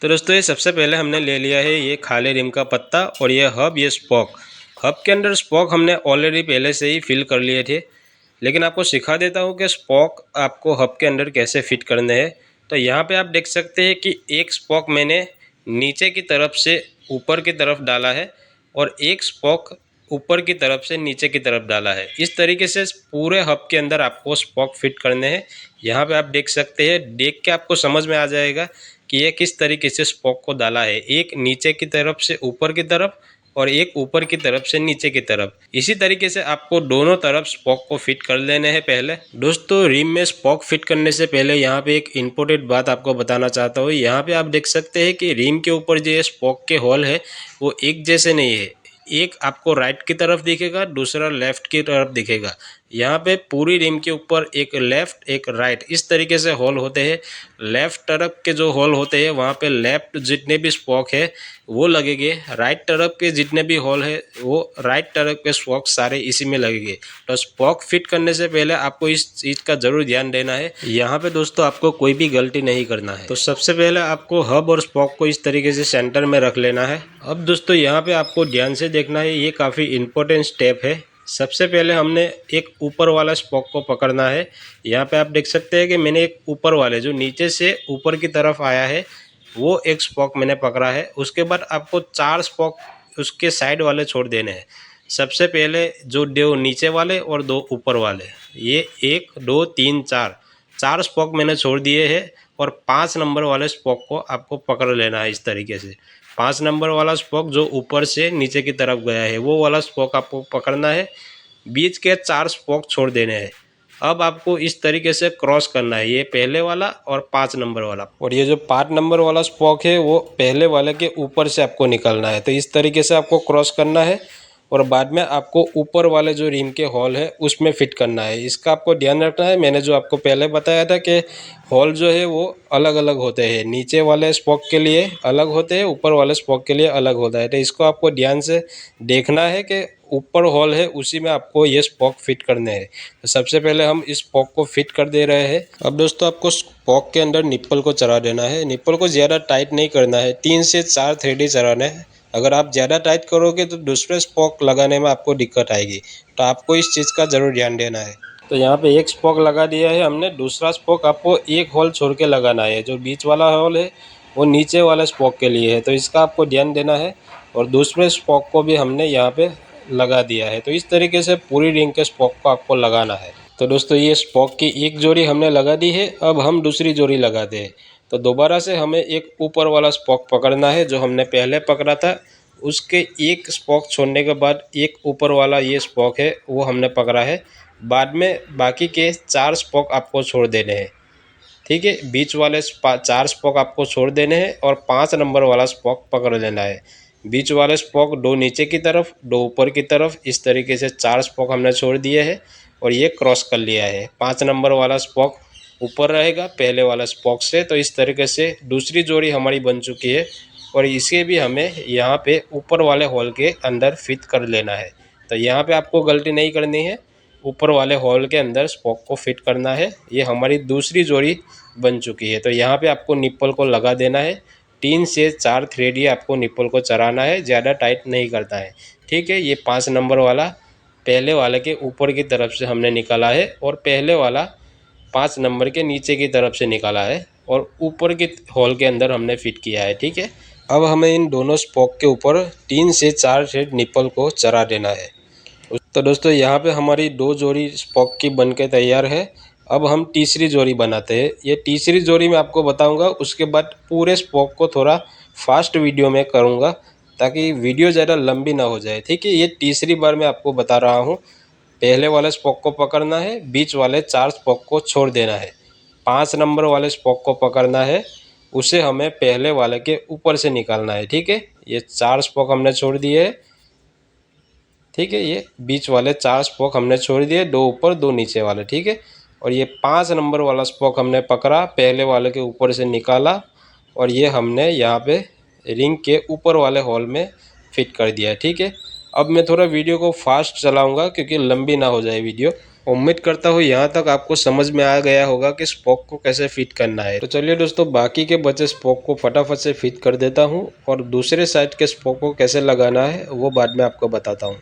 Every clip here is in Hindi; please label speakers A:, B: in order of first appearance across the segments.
A: तो दोस्तों ये सबसे पहले हमने ले लिया है ये खाली रिम का पत्ता और ये हब, ये स्पोक। हब के अंदर स्पोक हमने ऑलरेडी पहले से ही फिल कर लिए थे, लेकिन आपको सिखा देता हूँ कि स्पोक आपको हब के अंदर कैसे फिट करने हैं। तो यहाँ पे आप देख सकते हैं कि एक स्पोक मैंने नीचे की तरफ से ऊपर की तरफ डाला है और एक स्पोक ऊपर की तरफ से नीचे की तरफ डाला है। इस तरीके से पूरे हब के अंदर आपको स्पोक फिट करने हैं। यहाँ पे आप देख सकते हैं, देख के आपको समझ में आ जाएगा कि ये किस तरीके से स्पोक को डाला है, एक नीचे की तरफ से ऊपर की तरफ और एक ऊपर की तरफ से नीचे की तरफ। इसी तरीके से आपको दोनों तरफ स्पोक को फिट कर लेने हैं। पहले दोस्तों रिम में स्पोक फिट करने से पहले यहाँ पे एक इम्पोर्टेंट बात आपको बताना चाहता हूँ। यहाँ पे आप देख सकते हैं कि रिम के ऊपर जो स्पोक के होल है वो एक जैसे नहीं है। एक आपको राइट की तरफ दिखेगा, दूसरा लेफ्ट की तरफ दिखेगा। यहाँ पे पूरी रिम के ऊपर एक लेफ्ट एक राइट इस तरीके से होल होते हैं। लेफ्ट तरफ के जो होल होते हैं वहाँ पे लेफ्ट जितने भी स्पोक है वो लगेंगे, राइट तरफ के जितने भी होल है वो राइट तरफ के स्पोक सारे इसी में लगेंगे। तो स्पोक फिट करने से पहले आपको इस चीज़ का ज़रूर ध्यान देना है। यहाँ पे दोस्तों आपको कोई भी गलती नहीं करना है। तो सबसे पहले आपको हब और स्पोक को इस तरीके से सेंटर में रख लेना है। अब दोस्तों यहाँ पे आपको ध्यान से देखना है, ये काफ़ी इम्पोर्टेंट स्टेप है। सबसे पहले हमने एक ऊपर वाला स्पोक को पकड़ना है। यहाँ पे आप देख सकते हैं कि मैंने एक ऊपर वाले जो नीचे से ऊपर की तरफ आया है वो एक स्पोक मैंने पकड़ा है। उसके बाद आपको 4 स्पोक उसके साइड वाले छोड़ देने हैं। सबसे पहले जो 2 नीचे वाले और 2 ऊपर वाले, ये 1 2 3 4 स्पोक मैंने छोड़ दिए हैं और 5 नंबर वाले स्पोक को आपको पकड़ लेना है इस तरीके से। 5 नंबर वाला स्पोक जो ऊपर से नीचे की तरफ गया है वो वाला स्पोक आपको पकड़ना है, बीच के 4 स्पोक छोड़ देने हैं। अब आपको इस तरीके से क्रॉस करना है, ये पहले वाला और 5 नंबर वाला, और ये जो 5 नंबर वाला स्पोक है वो पहले वाले के ऊपर से आपको निकालना है। तो इस तरीके से आपको क्रॉस करना है और बाद में आपको ऊपर वाले जो रिम के होल है उसमें फिट करना है। इसका आपको ध्यान रखना है, मैंने जो आपको पहले बताया था कि होल जो है वो अलग अलग होते हैं, नीचे वाले स्पोक के लिए अलग होते हैं, ऊपर वाले स्पोक के लिए अलग होता है। तो इसको आपको ध्यान से देखना है कि ऊपर होल है उसी में आपको ये स्पोक फिट करने हैं। तो सबसे पहले हम इस स्पोक को फिट कर दे रहे हैं। अब दोस्तों आपको स्पोक के अंदर निप्पल को चढ़ा देना है। निप्पल को ज़्यादा टाइट नहीं करना है, 3 से 4 थ्रेड ही चढ़ाना है। अगर आप ज़्यादा टाइट करोगे तो दूसरे स्पोक लगाने में आपको दिक्कत आएगी, तो आपको इस चीज़ का ज़रूर ध्यान देना है। तो यहाँ पे एक स्पोक लगा दिया है हमने, दूसरा स्पोक आपको एक होल छोड़ के लगाना है। जो बीच वाला होल है वो नीचे वाले स्पोक के लिए है, तो इसका आपको ध्यान देना है। और दूसरे स्पोक को भी हमने यहाँ पे लगा दिया है। तो इस तरीके से पूरी रिंग के स्पोक को आपको लगाना है। तो दोस्तों ये स्पोक की एक जोड़ी हमने लगा दी है, अब हम दूसरी जोड़ी लगाते हैं। तो दोबारा से हमें एक ऊपर वाला स्पोक पकड़ना है जो हमने पहले पकड़ा था, उसके एक स्पोक छोड़ने के बाद एक ऊपर वाला ये स्पोक है वो हमने पकड़ा है। बाद में बाकी के 4 स्पोक आपको छोड़ देने हैं, ठीक है। बीच वाले 4 स्पोक आपको छोड़ देने हैं और 5 नंबर वाला स्पोक पकड़ लेना है। बीच वाले स्पोक 2 नीचे की तरफ 2 ऊपर की तरफ, इस तरीके से 4 स्पोक हमने छोड़ दिए हैं और ये क्रॉस कर लिया है। 5 नंबर वाला स्पोक ऊपर रहेगा पहले वाला स्पोक से। तो इस तरीके से दूसरी जोड़ी हमारी बन चुकी है और इसे भी हमें यहाँ पे ऊपर वाले होल के अंदर फिट कर लेना है। तो यहाँ पे आपको गलती नहीं करनी है, ऊपर वाले होल के अंदर स्पोक को फिट करना है। ये हमारी दूसरी जोड़ी बन चुकी है। तो यहाँ पे आपको निप्पल को लगा देना है, 3 से 4 थ्रेड ही आपको निप्पल को चढ़ाना है, ज़्यादा टाइट नहीं करता है, ठीक है। ये 5 नंबर वाला पहले वाले के ऊपर की तरफ से हमने निकाला है और पहले वाला 5 नंबर के नीचे की तरफ से निकाला है और ऊपर के होल के अंदर हमने फिट किया है, ठीक है। अब हमें इन दोनों स्पोक के ऊपर 3 से 4 थ्रेड निप्पल को चढ़ा देना है। तो दोस्तों यहाँ पे हमारी 2 जोड़ी स्पोक की बन के तैयार है। अब हम तीसरी जोड़ी बनाते हैं। ये तीसरी जोड़ी मैं आपको बताऊंगा, उसके बाद पूरे स्पोक को थोड़ा फास्ट वीडियो में करूंगा ताकि वीडियो ज़्यादा लंबी ना हो जाए, ठीक है। ये तीसरी बार मैं आपको बता रहा हूँ। पहले वाले स्पोक को पकड़ना है, बीच वाले 4 स्पोक को छोड़ देना है, 5 नंबर वाले स्पोक को पकड़ना है, उसे हमें पहले वाले के ऊपर से निकालना है, ठीक है। ये 4 स्पोक हमने छोड़ दिए है, ठीक है। ये बीच वाले 4 स्पोक हमने छोड़ दिए, 2 ऊपर 2 नीचे वाले, ठीक है। और ये 5 नंबर वाला स्पोक हमने पकड़ा, पहले वाले के ऊपर से निकाला और ये हमने यहाँ पे रिंग के ऊपर वाले होल में फिट कर दिया है, ठीक है। अब मैं थोड़ा वीडियो को फास्ट चलाऊंगा क्योंकि लंबी ना हो जाए वीडियो। उम्मीद करता हूँ यहाँ तक आपको समझ में आ गया होगा कि स्पोक को कैसे फिट करना है। तो चलिए दोस्तों, बाकी के बचे स्पोक को फटाफट से फिट कर देता हूँ और दूसरे साइड के स्पोक को कैसे लगाना है वो बाद में आपको बताता हूँ।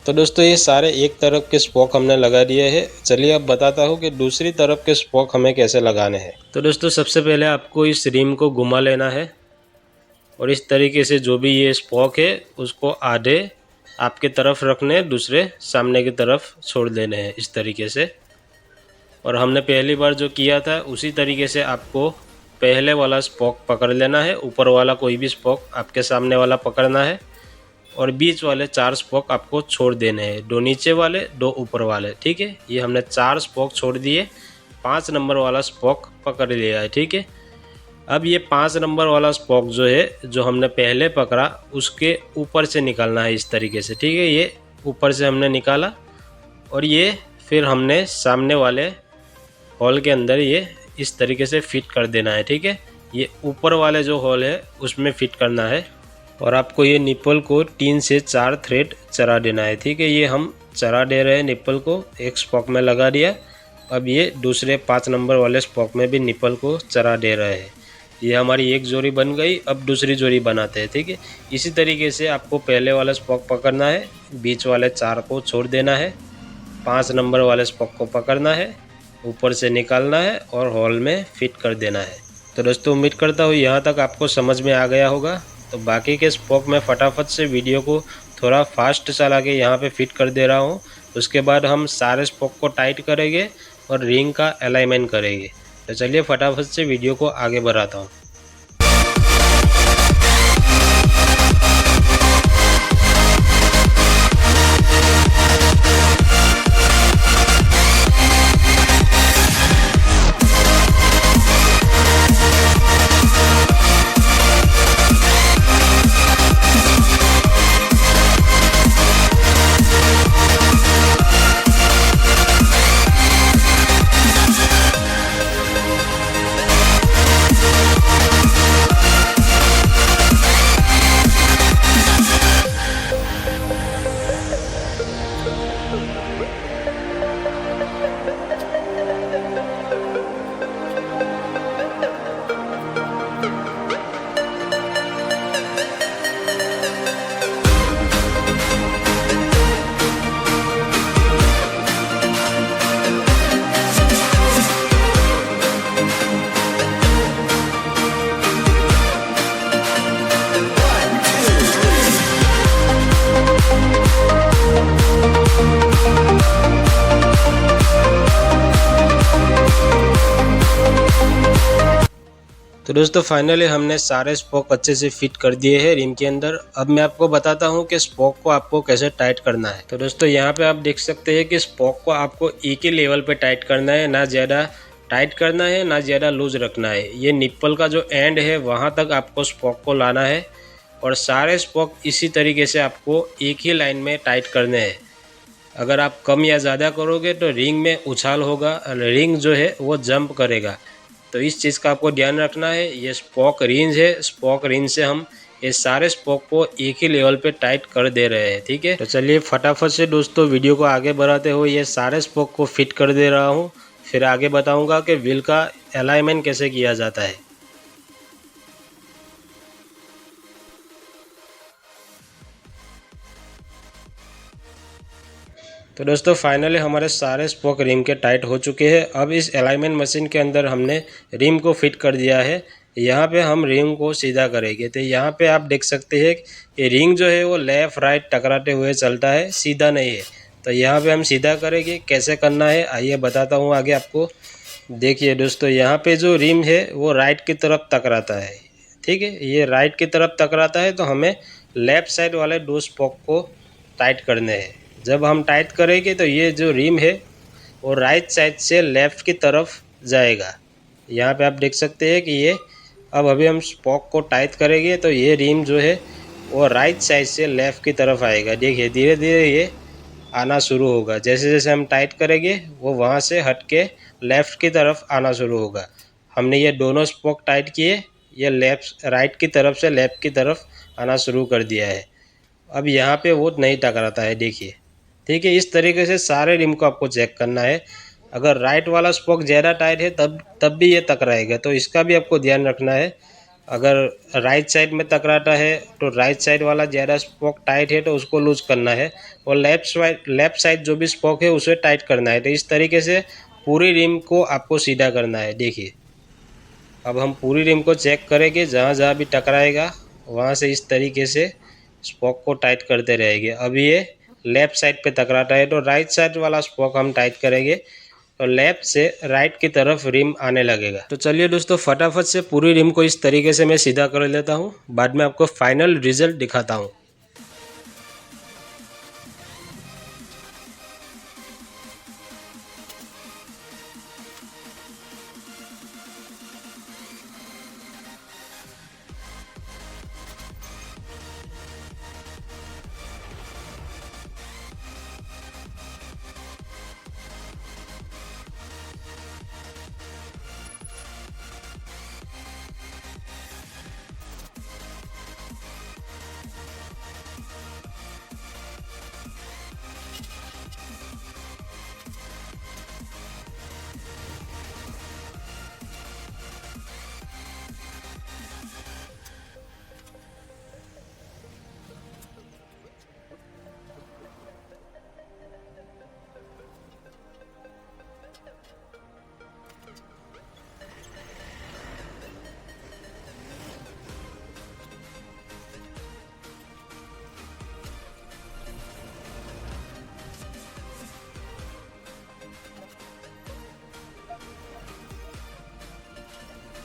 A: तो दोस्तों, ये सारे एक तरफ के स्पोक हमने लगा दिए हैं। चलिए अब बताता हूँ कि दूसरी तरफ के स्पोक हमें कैसे लगाने हैं। तो दोस्तों, सबसे पहले आपको इस रिम को घुमा लेना है और इस तरीके से जो भी ये स्पोक है उसको आधे आपके तरफ रखने, दूसरे सामने की तरफ छोड़ देने हैं इस तरीके से। और हमने पहली बार जो किया था उसी तरीके से आपको पहले वाला स्पोक पकड़ लेना है, ऊपर वाला कोई भी स्पोक आपके सामने वाला पकड़ना है और बीच वाले 4 स्पोक आपको छोड़ देने हैं, 2 नीचे वाले 2 ऊपर वाले। ठीक है, ये हमने 4 स्पोक छोड़ दिए, 5 नंबर वाला स्पोक पकड़ लिया है। ठीक है, अब ये 5 नंबर वाला स्पोक जो है, जो हमने पहले पकड़ा उसके ऊपर से निकालना है इस तरीके से। ठीक है, ये ऊपर से हमने निकाला और ये फिर हमने सामने वाले होल के अंदर ये इस तरीके से फिट कर देना है। ठीक है, ये ऊपर वाले जो होल है उसमें फिट करना है और आपको ये निप्पल को 3 से 4 थ्रेड चढ़ा देना है। ठीक है, ये हम चढ़ा दे रहे हैं निप्पल को, एक स्पोक में लगा दिया। अब ये दूसरे 5 नंबर वाले स्पोक में भी निप्पल को चढ़ा दे रहे हैं। ये हमारी एक जोड़ी बन गई। अब दूसरी जोड़ी बनाते हैं। ठीक है, इसी तरीके से आपको पहले वाला स्पोक पकड़ना है, बीच वाले 4 को छोड़ देना है, 5 नंबर वाले स्पोक को पकड़ना है, ऊपर से निकालना है और होल में फिट कर देना है। तो दोस्तों, उम्मीद करता हूँ यहाँ तक आपको समझ में आ गया होगा। तो बाकी के स्पोक में फटाफट से वीडियो को थोड़ा फास्ट चला के यहाँ पे फिट कर दे रहा हूँ। उसके बाद हम सारे स्पोक को टाइट करेंगे और रिंग का अलाइनमेंट करेंगे। तो चलिए फटाफट से वीडियो को आगे बढ़ाता हूँ। तो दोस्तों, फाइनली हमने सारे स्पोक अच्छे से फिट कर दिए हैं रिम के अंदर। अब मैं आपको बताता हूँ कि स्पोक को आपको कैसे टाइट करना है। तो दोस्तों, यहाँ पे आप देख सकते हैं कि स्पोक को आपको एक ही लेवल पे टाइट करना है, ना ज़्यादा टाइट करना है ना ज़्यादा लूज रखना है। ये निप्पल का जो एंड है वहाँ तक आपको स्पोक को लाना है और सारे स्पोक इसी तरीके से आपको एक ही लाइन में टाइट करने हैं। अगर आप कम या ज़्यादा करोगे तो रिंग में उछाल होगा और रिंग जो है वो जंप करेगा। तो इस चीज़ का आपको ध्यान रखना है। ये स्पोक रिंज है, स्पोक रिंज से हम ये सारे स्पोक को एक ही लेवल पे टाइट कर दे रहे हैं। ठीक है, तो चलिए फटाफट से दोस्तों वीडियो को आगे बढ़ाते हुए ये सारे स्पोक को फिट कर दे रहा हूँ। फिर आगे बताऊँगा कि व्हील का अलाइनमेंट कैसे किया जाता है। तो दोस्तों फाइनली हमारे सारे स्पोक रिम के टाइट हो चुके हैं। अब इस अलाइनमेंट मशीन के अंदर हमने रिम को फिट कर दिया है। यहाँ पे हम रिंग को सीधा करेंगे। तो यहाँ पे आप देख सकते हैं कि रिंग जो है वो लेफ़्ट राइट टकराते हुए चलता है, सीधा नहीं है। तो यहाँ पे हम सीधा करेंगे। कैसे करना है आइए बताता हूँ आगे आपको। देखिए दोस्तों, यहाँ पे जो रिम है वो राइट की तरफ टकराता है। ठीक है, ये राइट की तरफ टकराता है तो हमें लेफ़्ट साइड वाले दो स्पोक को टाइट करने हैं। जब हम टाइट करेंगे तो ये जो रिम है वो राइट साइड से लेफ़्ट की तरफ जाएगा। यहाँ पे आप देख सकते हैं कि ये अब अभी हम स्पोक को टाइट करेंगे तो ये रिम जो है वो राइट साइड से लेफ़्ट की तरफ आएगा। देखिए धीरे धीरे ये आना शुरू होगा। जैसे जैसे हम टाइट करेंगे वो वहाँ से हट के लेफ़्ट की तरफ आना शुरू होगा। हमने ये दोनों स्पोक टाइट किए, ये लेफ़्ट राइट की तरफ से लेफ़्ट की तरफ आना शुरू कर दिया है। अब यहाँ पे वो नहीं टकराता है, देखिए। ठीक है, इस तरीके से सारे रिम को आपको चेक करना है। अगर राइट वाला स्पोक ज़्यादा टाइट है तब भी ये टकराएगा, तो इसका भी आपको ध्यान रखना है। अगर राइट साइड में टकराता है तो राइट साइड वाला ज़्यादा स्पोक टाइट है तो उसको लूज करना है, और लेफ़्ट साइड जो भी स्पोक है उसे टाइट करना है। तो इस तरीके से पूरी रिम को आपको सीधा करना है। देखिए अब हम पूरी रिम को चेक करेंगे, जहाँ जहाँ भी टकराएगा वहाँ से इस तरीके से स्पोक को टाइट करते रहेंगे। अब ये लेफ़्ट साइड पे टकराता है तो राइट साइड वाला स्पोक हम टाइट करेंगे तो लेफ़्ट से राइट की तरफ रिम आने लगेगा। तो चलिए दोस्तों फटाफट से पूरी रिम को इस तरीके से मैं सीधा कर लेता हूँ, बाद में आपको फाइनल रिजल्ट दिखाता हूँ।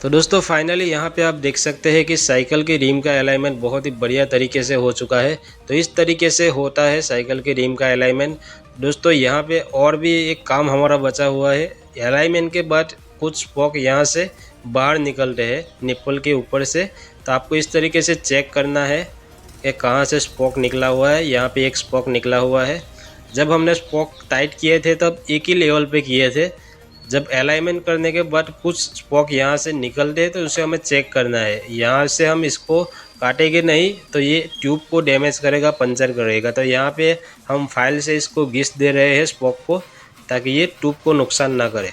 A: तो दोस्तों फाइनली यहाँ पे आप देख सकते हैं कि साइकिल की रिम का अलाइनमेंट बहुत ही बढ़िया तरीके से हो चुका है। तो इस तरीके से होता है साइकिल की रिम का अलाइनमेंट। दोस्तों यहाँ पे और भी एक काम हमारा बचा हुआ है। अलाइनमेंट के बाद कुछ स्पोक यहाँ से बाहर निकल रहे हैं निप्पल के ऊपर से, तो आपको इस तरीके से चेक करना है कि कहाँ से स्पोक निकला हुआ है। यहाँ पे एक स्पोक निकला हुआ है। जब हमने स्पोक टाइट किए थे तब एक ही लेवल पे किए थे। जब अलाइनमेंट करने के बाद कुछ स्पोक यहाँ से निकलते हैं तो उसे हमें चेक करना है। यहाँ से हम इसको काटेंगे नहीं तो ये ट्यूब को डैमेज करेगा, पंचर करेगा। तो यहाँ पे हम फाइल से इसको घिस दे रहे हैं स्पोक को, ताकि ये ट्यूब को नुकसान ना करे।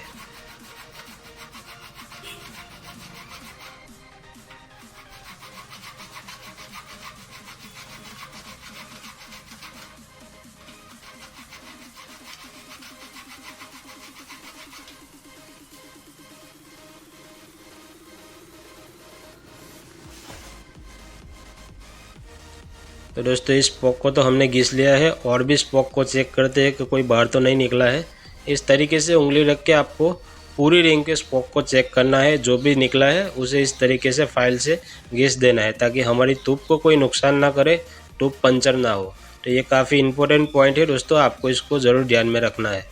A: तो दोस्तों इस स्पोक को तो हमने घिस लिया है, और भी स्पोक को चेक करते हैं कि कोई बाहर तो नहीं निकला है। इस तरीके से उंगली रख के आपको पूरी रिंग के स्पोक को चेक करना है। जो भी निकला है उसे इस तरीके से फाइल से घिस देना है, ताकि हमारी ट्यूब को कोई नुकसान ना करे, ट्यूब पंचर ना हो। तो ये काफ़ी इंपॉर्टेंट पॉइंट है दोस्तों, आपको इसको ज़रूर ध्यान में रखना है।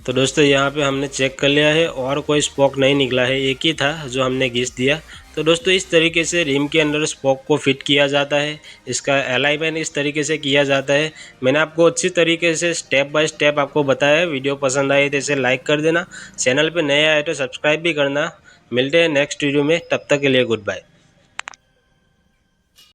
A: तो दोस्तों यहाँ पे हमने चेक कर लिया है और कोई स्पोक नहीं निकला है, एक ही था जो हमने घिस दिया। तो दोस्तों इस तरीके से रिम के अंदर स्पोक को फिट किया जाता है, इसका अलाइनमेंट इस तरीके से किया जाता है। मैंने आपको अच्छी तरीके से स्टेप बाय स्टेप आपको बताया है। वीडियो पसंद आई तो इसे लाइक कर देना, चैनल पर नए आए तो सब्सक्राइब भी करना। मिलते हैं नेक्स्ट वीडियो में, तब तक के लिए गुड बाय।